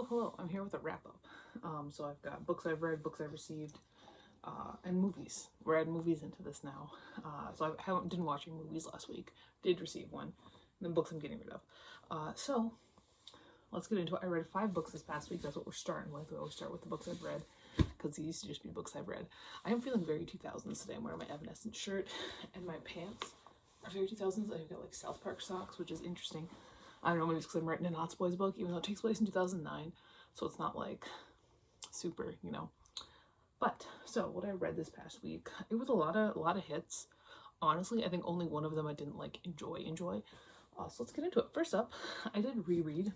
hello. I'm here with a wrap up. So I've got books I've read, books I've received, and movies. We're adding movies into this now. So I didn't watch any movies last week. Did receive one. And then books I'm getting rid of. So let's get into it. I read 5 books this past week. That's what we're starting with. We always start with the books I've read because these used to just be books I've read. I am feeling very 2000s today. I'm wearing my Evanescence shirt and my pants are very 2000s. I've got like South Park socks, which is interesting. I don't know, maybe it's because I'm writing a Knots Boys book, even though it takes place in 2009, so it's not like super, you know. But so what I read this past week, it was a lot of hits. Honestly, I think only one of them I didn't like enjoy. So let's get into it. First up, I did reread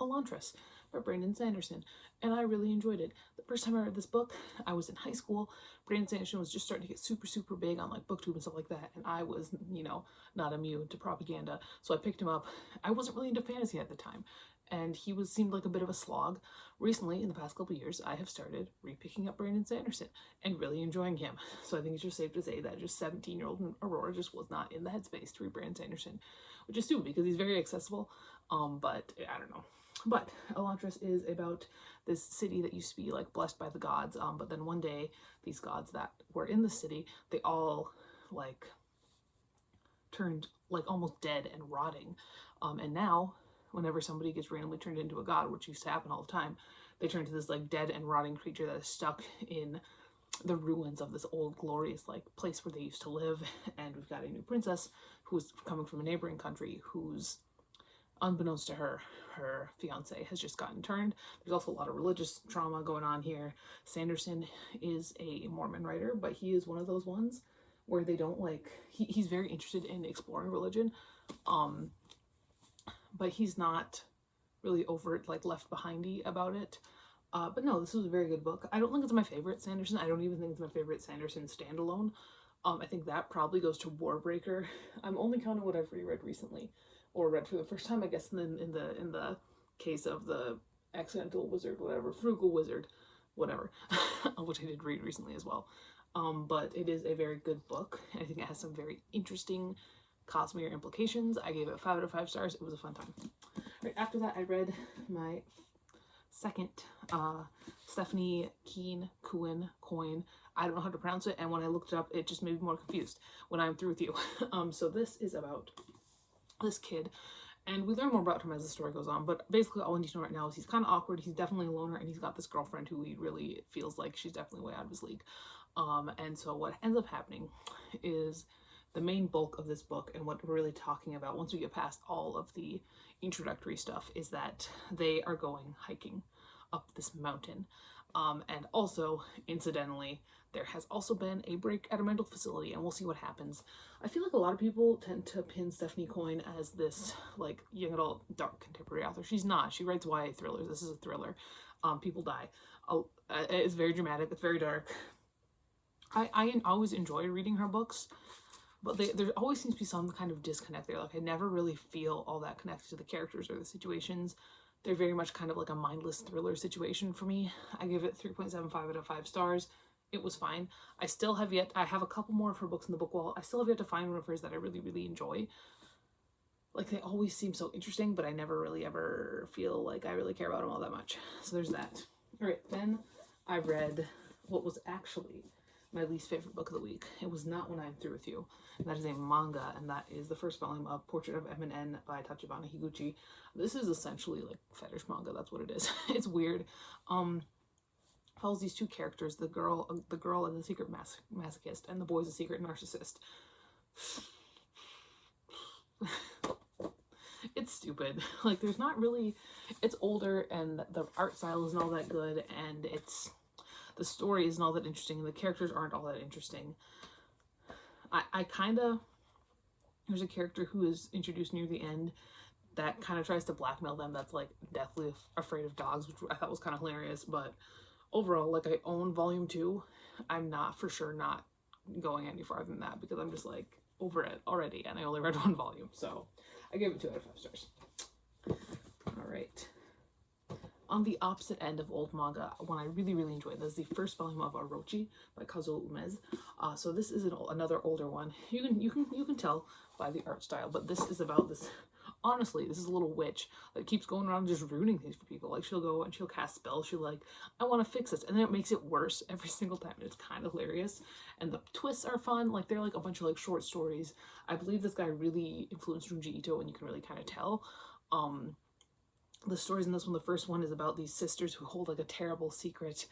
Elantris by Brandon Sanderson, and I really enjoyed it. The first time I read this book, I was in high school. Brandon Sanderson was just starting to get super big on like BookTube and stuff like that, and I was, you know, not immune to propaganda, so I picked him up. I wasn't really into fantasy at the time, and he seemed like a bit of a slog. Recently, in the past couple of years, I have started re-picking up Brandon Sanderson and really enjoying him. So I think it's just safe to say that just 17-year-old Aurora just was not in the headspace to read Brandon Sanderson, which is stupid because he's very accessible, but I don't know. But Elantris is about this city that used to be like blessed by the gods, but then one day these gods that were in the city, they all like turned like almost dead and rotting, and now whenever somebody gets randomly turned into a god, which used to happen all the time, they turn to this like dead and rotting creature that is stuck in the ruins of this old glorious like place where they used to live. And we've got a new princess who's coming from a neighboring country who's, unbeknownst to her, her fiance has just gotten turned. There's also a lot of religious trauma going on here. Sanderson is a Mormon writer, but he is one of those ones where they don't like, he's very interested in exploring religion, but he's not really overt, like left behindy about it. But no, this was a very good book. I don't think it's my favorite Sanderson. I don't even think it's my favorite Sanderson standalone. I think that probably goes to Warbreaker. I'm only counting what I've reread recently, or read for the first time, I guess, in the case of the Accidental Wizard, whatever, Frugal Wizard, whatever, which I did read recently as well. But it is a very good book. I think it has some very interesting cosmere implications. I gave it 5 out of 5 stars. It was a fun time. Right after that, I read my second Stephanie Coyne. I don't know how to pronounce it, and when I looked it up, it just made me more confused when I'm through with you. So this is about this kid, and we learn more about him as the story goes on, but basically all we need to know right now is he's kind of awkward, he's definitely a loner, and he's got this girlfriend who he really feels like she's definitely way out of his league. And so what ends up happening is the main bulk of this book, and what we're really talking about once we get past all of the introductory stuff, is that they are going hiking up this mountain. And also, incidentally, there has also been a break at a mental facility, and we'll see what happens. I feel like a lot of people tend to pin Stephanie Coyne as this like young adult dark contemporary author. She's not. She writes YA thrillers. This is a thriller. People die. It's very dramatic. It's very dark. I always enjoy reading her books, but there always seems to be some kind of disconnect there. Like I never really feel all that connected to the characters or the situations. They're very much kind of like a mindless thriller situation for me. I give it 3.75 out of 5 stars. It was fine. I still have I have a couple more of her books in the book wall. I still have yet to find one of hers that I really enjoy. Like they always seem so interesting, but I never really ever feel like I really care about them all that much. So there's that. All right, then I read what was actually my least favorite book of the week. It was not When I'm Through With You. And that is a manga, and that is the first volume of Portrait of M&N by Tachibana Higuchi. This is essentially like fetish manga. That's what it is. It's weird. Follows these two characters, the girl is a secret masochist, and the boy's a secret narcissist. It's stupid. Like there's not really, it's older, and the art style isn't all that good, and the story isn't all that interesting, and the characters aren't all that interesting. There's a character who is introduced near the end that kind of tries to blackmail them, that's like deathly afraid of dogs, which I thought was kind of hilarious. But overall, like I own volume 2. I'm not going any farther than that because I'm just like over it already, and I only read 1 volume, so I gave it 2 out of 5 stars. All right. On the opposite end of old manga, one I really enjoyed, this is the first volume of Orochi by Kazuo Umez. So this is another older one. You can tell by the art style, but this is about this honestly, this is a little witch that keeps going around just ruining things for people. Like, she'll go and she'll cast spells. She'll like, I want to fix this. And then it makes it worse every single time. It's kind of hilarious. And the twists are fun. Like, they're like a bunch of like short stories. I believe this guy really influenced Junji Ito, and you can really kind of tell. The stories in this one, the first one is about these sisters who hold like a terrible secret,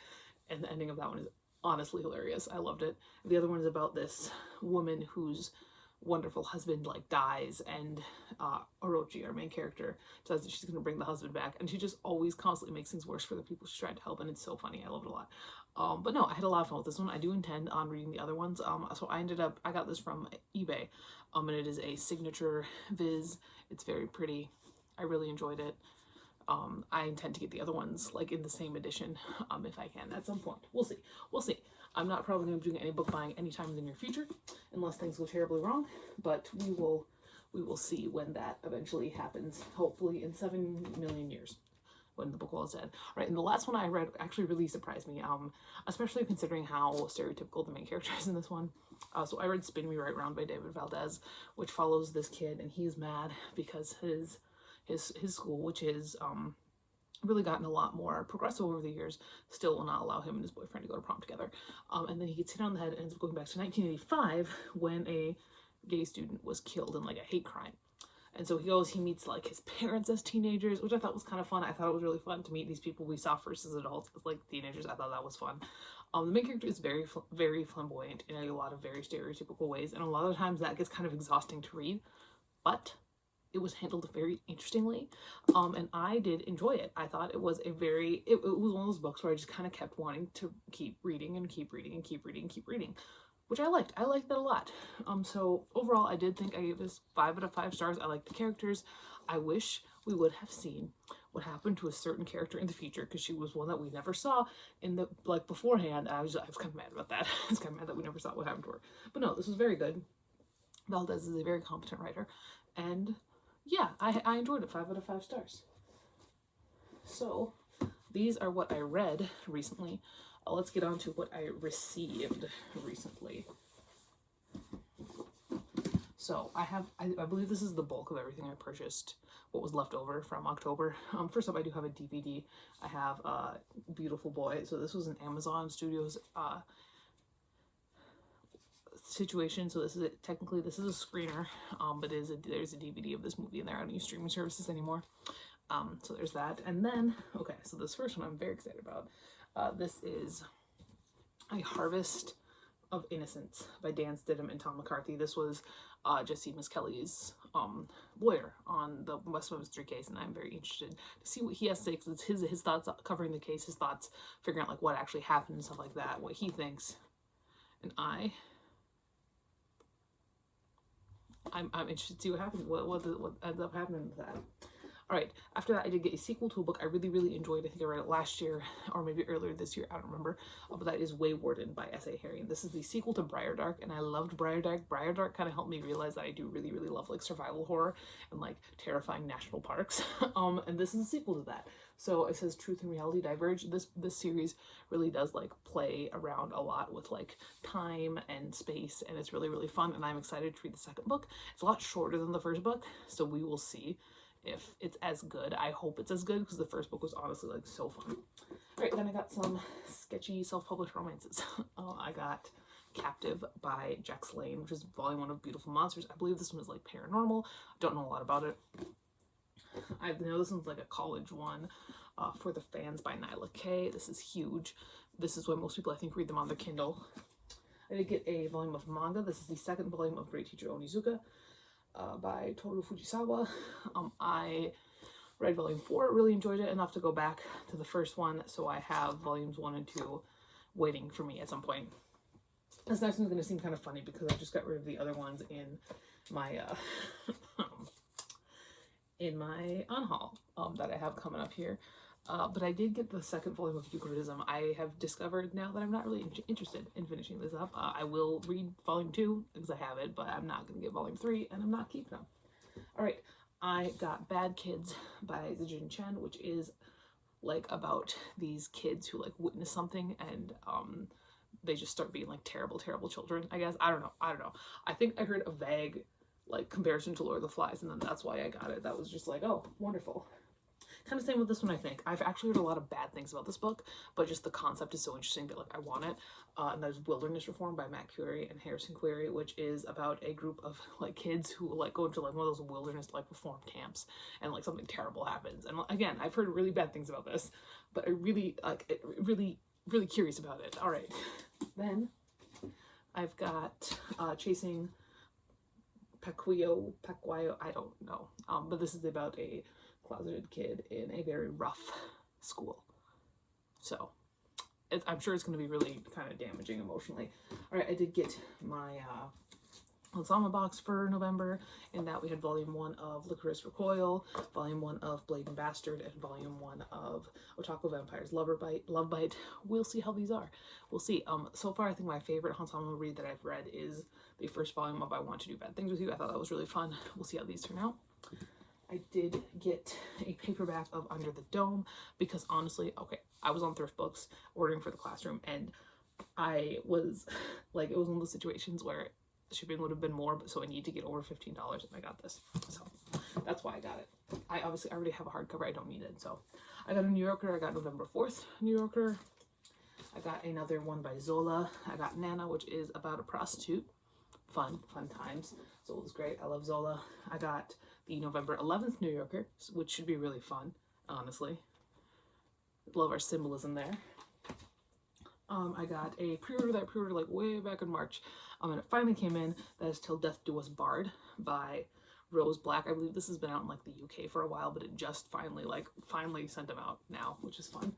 and the ending of that one is honestly hilarious. I loved it. The other one is about this woman whose wonderful husband like dies, and Orochi, our main character, says that she's going to bring the husband back, and she just always constantly makes things worse for the people she's trying to help, and it's so funny. I love it a lot. But no, I had a lot of fun with this one. I do intend on reading the other ones. So I got this from eBay, and it is a signature viz. It's very pretty. I really enjoyed it. I intend to get the other ones like in the same edition, if I can at some point. We'll see. We'll see. I'm not probably going to be doing any book buying anytime in the near future, unless things go terribly wrong. But we will see when that eventually happens. Hopefully in 7 million years, when the book wall is dead. All right, and the last one I read actually really surprised me, especially considering how stereotypical the main character is in this one. So I read Spin Me Right Round by David Valdez, which follows this kid, and he's mad because his school, which is really gotten a lot more progressive over the years, still will not allow him and his boyfriend to go to prom together. And then he gets hit on the head and ends up going back to 1985 when a gay student was killed in like a hate crime. And so he meets like his parents as teenagers, which I thought was kind of fun. I thought it was really fun to meet these people we saw first as adults as like teenagers. I thought that was fun. The main character is very, very flamboyant in a lot of very stereotypical ways, and a lot of times that gets kind of exhausting to read, but it was handled very interestingly, and I did enjoy it. I thought it was it was one of those books where I just kind of kept wanting to keep reading and keep reading and keep reading and keep reading, which I liked. I liked that a lot. So overall, I did think I gave this 5 out of 5 stars. I liked the characters. I wish we would have seen what happened to a certain character in the future, because she was one that we never saw in the like beforehand. I was kind of mad about that. I was kind of mad that we never saw what happened to her. But no, this was very good. Valdez is a very competent writer, and yeah, I enjoyed it. 5 out of 5 stars. So these are what I read recently. Let's get on to what I received recently. So I believe this is the bulk of everything I purchased, what was left over from October. First up, I do have a DVD. I have Beautiful Boy. So this was an Amazon Studios situation. So this is it. Technically, this is a screener, but there's a DVD of this movie in there. I don't use streaming services anymore. So there's that. And then, okay, so this first one I'm very excited about. This is A Harvest of Innocence by Dan Stidham and Tom McCarthy. This was Jesse Kelly's lawyer on the Westminster case, and I'm very interested to see what he has to say, because it's his thoughts covering the case, his thoughts figuring out like what actually happened and stuff like that, what he thinks. And I'm interested to see what happens, what ends up happening with that. All right, after that, I did get a sequel to a book I really, really enjoyed. I think I read it last year, or maybe earlier this year, I don't remember. But that is Waywarden by S.A. Harry. This is the sequel to Briardark, and I loved Briardark. Briardark kind of helped me realize that I do really, really love like survival horror and like terrifying national parks. And this is a sequel to that. So it says Truth and Reality Diverge. This series really does like play around a lot with like time and space, and it's really, really fun, and I'm excited to read the second book. It's a lot shorter than the first book, so we will see if it's as good. I hope it's as good, because the first book was honestly like so fun. All right, then I got some sketchy self-published romances. I got Captive by Jack Slane, which is volume 1 of Beautiful Monsters. I believe this one is like paranormal. I don't know a lot about it. I know this one's like a college one, For the Fans by Nyla K. This is huge. This is why most people I think read them on their Kindle. I did get a volume of manga. This is the second volume of Great Teacher Onizuka by Toru Fujisawa. I read volume 4, really enjoyed it enough to go back to the first one, so I have volumes 1 and 2 waiting for me at some point. This next one's going to seem kind of funny because I just got rid of the other ones in my on-haul that I have coming up here. But I did get the second volume of Eucharism. I have discovered now that I'm not really interested in finishing this up. I will read volume 2 because I have it, but I'm not going to get volume 3, and I'm not keeping them. All right, I got Bad Kids by Zijin Chen, which is like about these kids who like witness something, and they just start being like terrible, terrible children, I guess. I don't know. I think I heard a vague like comparison to Lord of the Flies, and then that's why I got it. That was just like, oh, wonderful. Kind of same with this one, I think. I've actually heard a lot of bad things about this book, but just the concept is so interesting that like I want it. And there's Wilderness Reform by Matt Curie and Harrison Query, which is about a group of like kids who like go into like one of those wilderness like reform camps, and like something terrible happens. And again, I've heard really bad things about this, but I really like really curious about it. All right, then I've got Chasing Pacuyo, I don't know, but this is about a closeted kid in a very rough school. So I'm sure it's going to be really kind of damaging emotionally. All right, I did get my Osama box for November. In that we had volume 1 of Licorice Recoil, volume 1 of Blade and Bastard, and volume 1 of Otaku Vampire's Love Bite. We'll see how these are. We'll see. So far I think my favorite Osama read that I've read is the first volume of I Want to Do Bad Things With You. I thought that was really fun. We'll see how these turn out. I did get a paperback of Under the Dome because honestly, okay, I was on Thrift Books ordering for the classroom, and I was like, it was one of those situations where shipping would have been more, but so I need to get over $15, and I got this. So that's why I got it. I obviously already have a hardcover. I don't need it. So I got a New Yorker. I got November 4th New Yorker. I got another one by Zola. I got Nana, which is about a prostitute. Fun times. Zola's great. I love Zola. I got the November 11th New Yorker, which should be really fun, honestly. Love our symbolism there. I got a pre-order that I pre-ordered like way back in March, and it finally came in. That is Till Death Do Us Barred by Rose Black. I believe this has been out in like the UK for a while, but it just finally sent them out now, which is fun.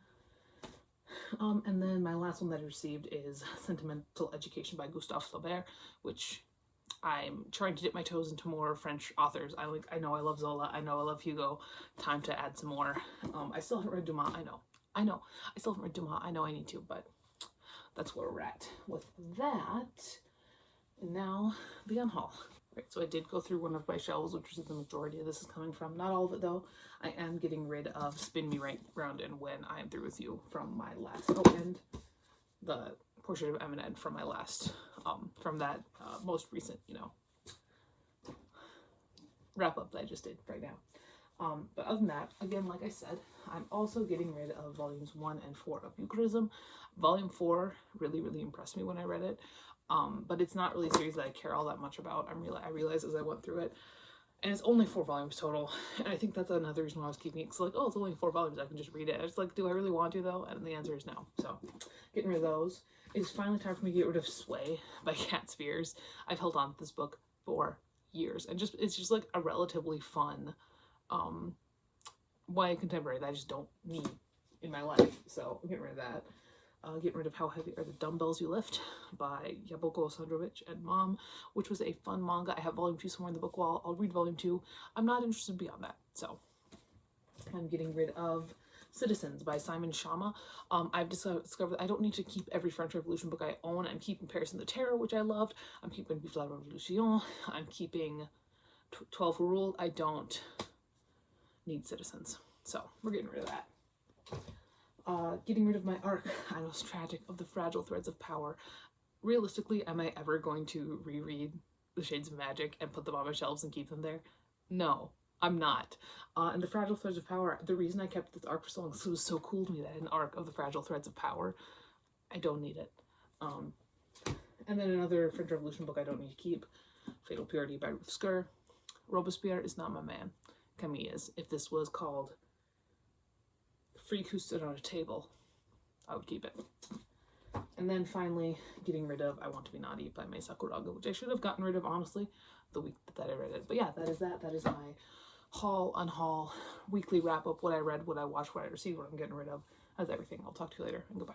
And then my last one that I received is Sentimental Education by Gustave Flaubert, which I'm trying to dip my toes into more French authors. I know I love Zola. I know I love Hugo. Time to add some more. I still haven't read Dumas. I know. I still haven't read Dumas. I know I need to, but that's where we're at with that. And now the unhaul. Right, so I did go through one of my shelves, which is the majority of this is coming from. Not all of it though. I am getting rid of Spin Me Right Round and When I Am Through With You from my last, and the Portrait of Eminent from my last, from that most recent, wrap up that I just did right now. But other than that, again, like I said, I'm also getting rid of volumes 1 and 4 of Eucharism. Volume 4 really impressed me when I read it. But it's not really a series that I care all that much about. I realized as I went through it, and it's only 4 volumes total. And I think that's another reason why I was keeping it. It's like, oh, it's only 4 volumes. I can just read it. I was like, do I really want to though? And the answer is no. So getting rid of those. It's finally time for me to get rid of Sway by Cat Spears. I've held on to this book for years, and it's just like a relatively fun YA contemporary that I just don't need in my life. So I'm getting rid of that. Getting rid of How Heavy Are the Dumbbells You Lift by Yaboko Sandrovich and Mom, which was a fun manga. I have volume 2 somewhere in the book wall. I'll read volume 2. I'm not interested beyond that. So I'm getting rid of Citizens by Simon Schama. I've discovered that I don't need to keep every French Revolution book I own. I'm keeping Paris and the Terror, which I loved. I'm keeping Vive la Revolution. I'm keeping 12 Who Ruled. I don't need Citizens. So we're getting rid of that. Getting rid of my arc, I know it's tragic, of The Fragile Threads of Power. Realistically, am I ever going to reread The Shades of Magic and put them on my shelves and keep them there? No, I'm not. And The Fragile Threads of Power, the reason I kept this arc for so long is it was so cool to me that I had an arc of The Fragile Threads of Power. I don't need it. And then another French Revolution book I don't need to keep, Fatal Purity by Ruth Skur. Robespierre is not my man. Camille is. If this was called Freak Who Stood on a Table, I would keep it. And then finally, getting rid of I Want to Be Naughty by Mei Sakuraga, which I should have gotten rid of, honestly, the week that I read it. But yeah, that is that. That is my haul, unhaul, weekly wrap-up, what I read, what I watched, what I received, what I'm getting rid of. That's everything. I'll talk to you later, and goodbye.